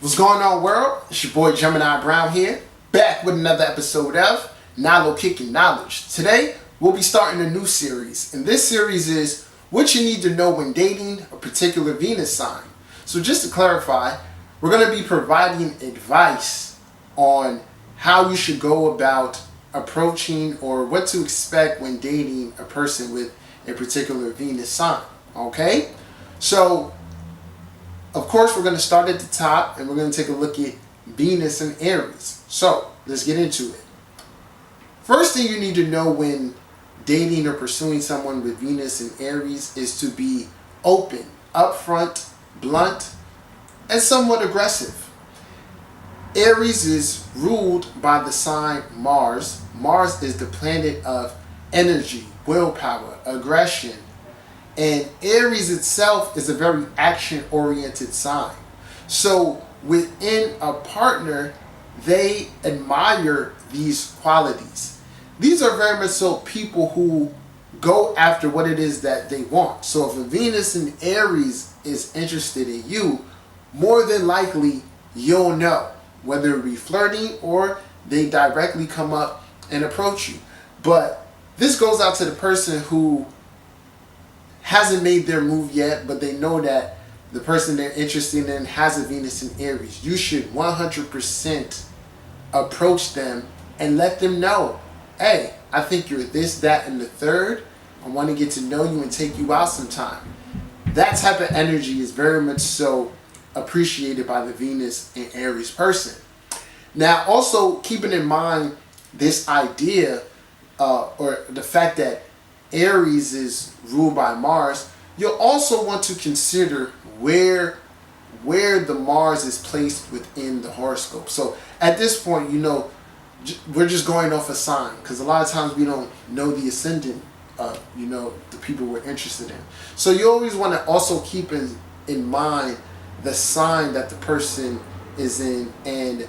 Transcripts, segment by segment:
What's going on, world? It's your boy Gemini Brown here, back with another episode of Kicking Knowledge. Today, we'll be starting a new series, and this series is what you need to know when dating a particular Venus sign. So just to clarify, we're going to be providing advice on how you should go about approaching or what to expect when dating a person with a particular Venus sign. Okay? So, of course, we're going to start at the top and we're going to take a look at Venus and Aries. So, let's get into it. First thing you need to know when dating or pursuing someone with Venus and Aries is to be open, upfront, blunt, and somewhat aggressive. Aries is ruled by the sign Mars. Mars is the planet of energy, willpower, aggression. And Aries itself is a very action-oriented sign. So within a partner, they admire these qualities. These are very much so people who go after what it is that they want. So if a Venus in Aries is interested in you, more than likely you'll know, whether it be flirting or they directly come up and approach you. But this goes out to the person who hasn't made their move yet, but they know that the person they're interested in has a Venus in Aries. You should 100% approach them and let them know, hey, I think you're this, that, and the third. I want to get to know you and take you out sometime. That type of energy is very much so appreciated by the Venus in Aries person. Now, also keeping in mind this idea or the fact that Aries is ruled by Mars, you'll also want to consider where the Mars is placed within the horoscope. So at this point, we're just going off a sign, because a lot of times we don't know the ascendant of, the people we're interested in. So you always want to also keep in mind the sign that the person is in and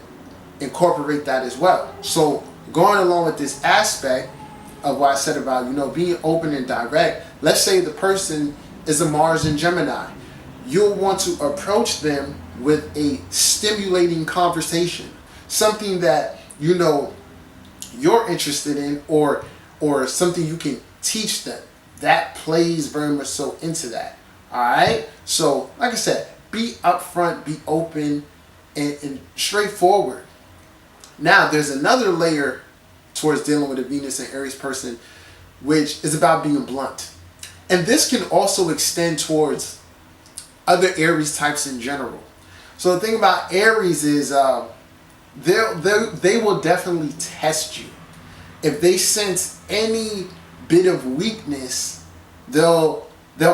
incorporate that as well. So going along with this aspect of what I said about, being open and direct, let's say the person is a Mars in Gemini. You'll want to approach them with a stimulating conversation, something that you're interested in, or something you can teach them. That plays very much so into that. Alright? So, like I said, be upfront, be open, and straightforward. Now, there's another layer towards dealing with a Venus and Aries person, which is about being blunt. And this can also extend towards other Aries types in general. So the thing about Aries is they will definitely test you. If they sense any bit of weakness, they'll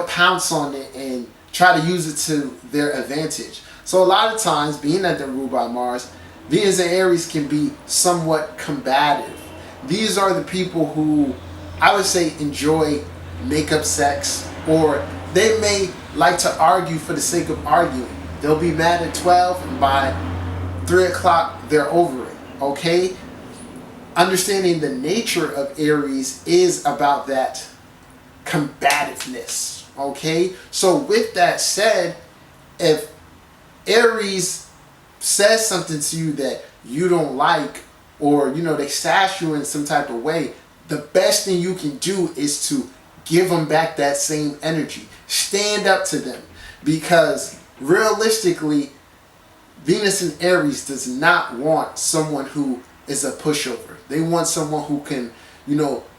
pounce on it and try to use it to their advantage. So a lot of times, being that they're ruled by Mars, Venus and Aries can be somewhat combative. These are the people who I would say enjoy make-up sex, or they may like to argue for the sake of arguing. They'll be mad at 12 and by 3 o'clock they're over it. Okay? Understanding the nature of Aries is about that combativeness. Okay? So with that said, if Aries says something to you that you don't like, or they sass you in some type of way, the best thing you can do is to give them back that same energy. Stand up to them, because realistically, Venus in Aries does not want someone who is a pushover. They want someone who can,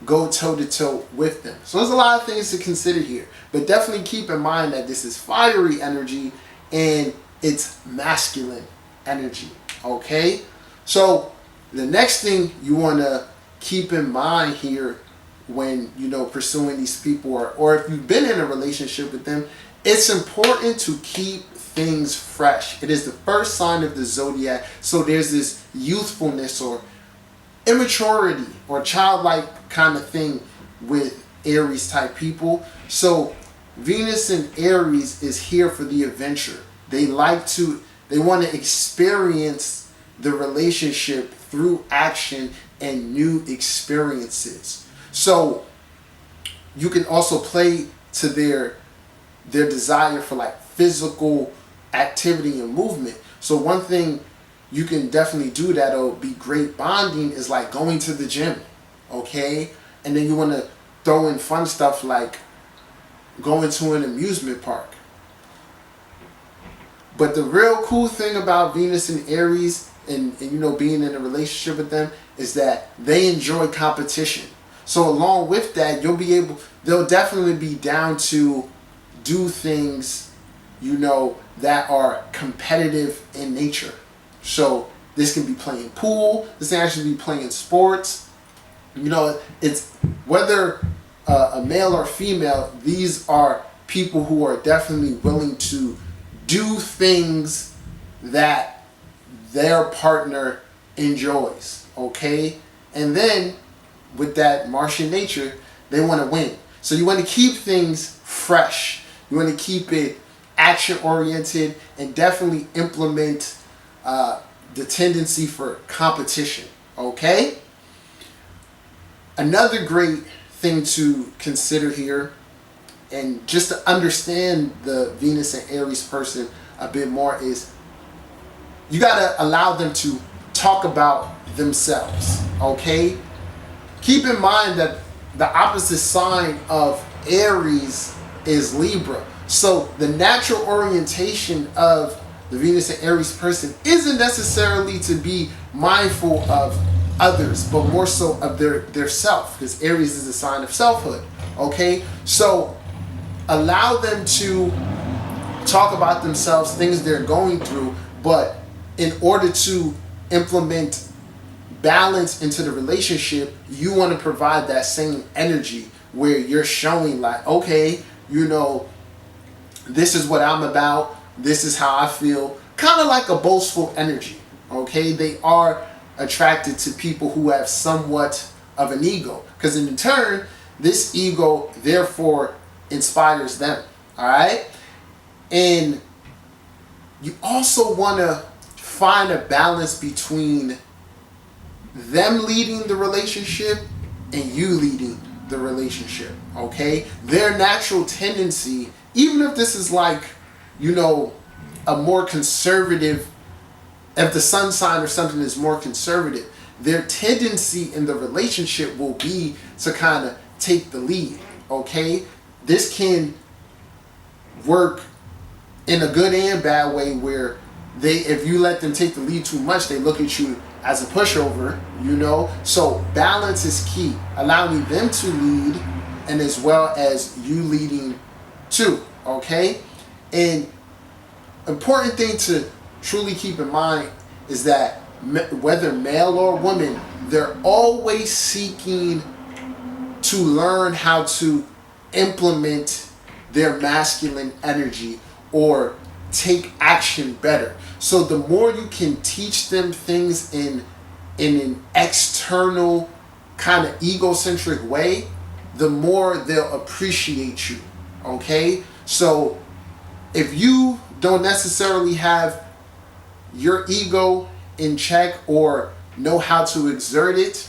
go toe-to-toe with them. So there's a lot of things to consider here, but definitely keep in mind that this is fiery energy and it's masculine energy. Okay? So the next thing you want to keep in mind here when, pursuing these people, or if you've been in a relationship with them, it's important to keep things fresh. It is the first sign of the zodiac, so there's this youthfulness or immaturity or childlike kind of thing with Aries type people. So Venus in Aries is here for the adventure. They want to experience the relationship through action and new experiences. So you can also play to their desire for like physical activity and movement. So one thing you can definitely do that'll be great bonding is like going to the gym, okay? And then you want to throw in fun stuff like going to an amusement park. But the real cool thing about Venus and Aries and you know, being in a relationship with them is that they enjoy competition. So along with that, they'll definitely be down to do things, you know, that are competitive in nature. So this can be playing pool, this can actually be playing sports. You know, it's whether a male or female, these are people who are definitely willing to do things that their partner enjoys, okay? And then with that Martian nature, they want to win. So you want to keep things fresh. You want to keep it action oriented and definitely implement the tendency for competition, okay? Another great thing to consider here, and just to understand the Venus and Aries person a bit more, is you got to allow them to talk about themselves, okay? Keep in mind that the opposite sign of Aries is Libra. So the natural orientation of the Venus and Aries person isn't necessarily to be mindful of others, but more so of their self, because Aries is a sign of selfhood, okay? So allow them to talk about themselves, things they're going through, but in order to implement balance into the relationship, you want to provide that same energy where you're showing like, okay, you know, this is what I'm about, this is how I feel, kind of like a boastful energy, okay? They are attracted to people who have somewhat of an ego, because in turn, this ego therefore inspires them, all right? And you also want to find a balance between them leading the relationship and you leading the relationship, okay? Their natural tendency, even if this is like, you know, a more conservative, if the sun sign or something is more conservative, their tendency in the relationship will be to kind of take the lead, okay? This can work in a good and bad way, where if you let them take the lead too much, they look at you as a pushover, you know? So balance is key, allowing them to lead and as well as you leading too, okay? And important thing to truly keep in mind is that whether male or woman, they're always seeking to learn how to implement their masculine energy or take action better. So the more you can teach them things in an external kind of egocentric way, the more they'll appreciate you, okay? So if you don't necessarily have your ego in check or know how to exert it,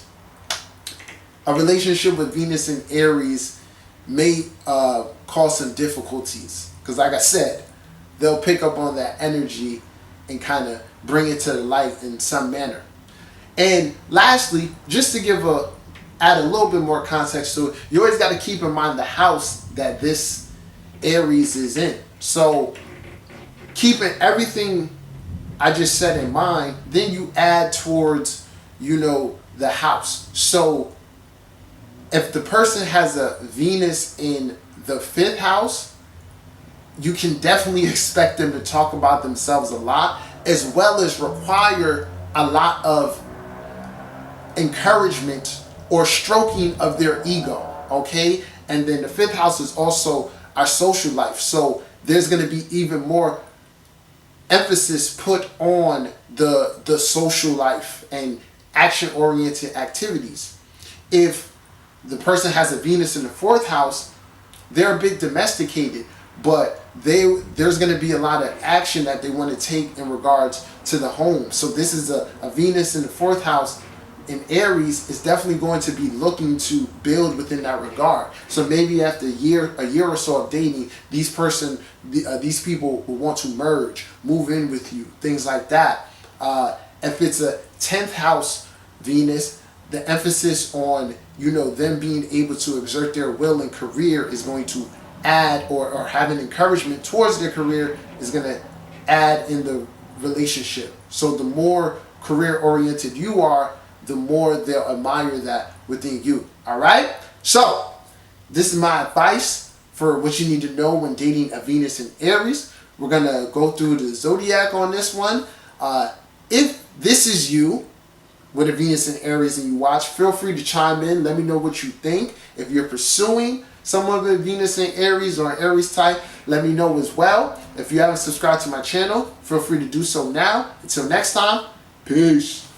a relationship with Venus and Aries may cause some difficulties, because like I said, they'll pick up on that energy and kind of bring it to the light in some manner. And lastly, just to add a little bit more context to it, you always got to keep in mind the house that this Aries is in. So keeping everything I just said in mind, then you add towards, you know, the house. So if the person has a Venus in the 5th house, you can definitely expect them to talk about themselves a lot, as well as require a lot of encouragement or stroking of their ego, okay? And then the 5th house is also our social life. So there's going to be even more emphasis put on the social life and action-oriented activities. If the person has a Venus in the 4th house, they're a bit domesticated, but there's going to be a lot of action that they want to take in regards to the home. So this is a Venus in the 4th house in Aries is definitely going to be looking to build within that regard. So maybe after a year or so of dating, these people will want to merge, move in with you, things like that. If it's a 10th house Venus, the emphasis on, you know, them being able to exert their will in career is going to add, or have an encouragement towards their career is going to add in the relationship. So the more career oriented you are, the more they'll admire that within you. All right? So this is my advice for what you need to know when dating a Venus in Aries. We're going to go through the zodiac on this one. If this is you with a Venus in Aries and you watch, feel free to chime in. Let me know what you think. If you're pursuing someone with Venus in Aries or an Aries type, let me know as well. If you haven't subscribed to my channel, feel free to do so now. Until next time, peace.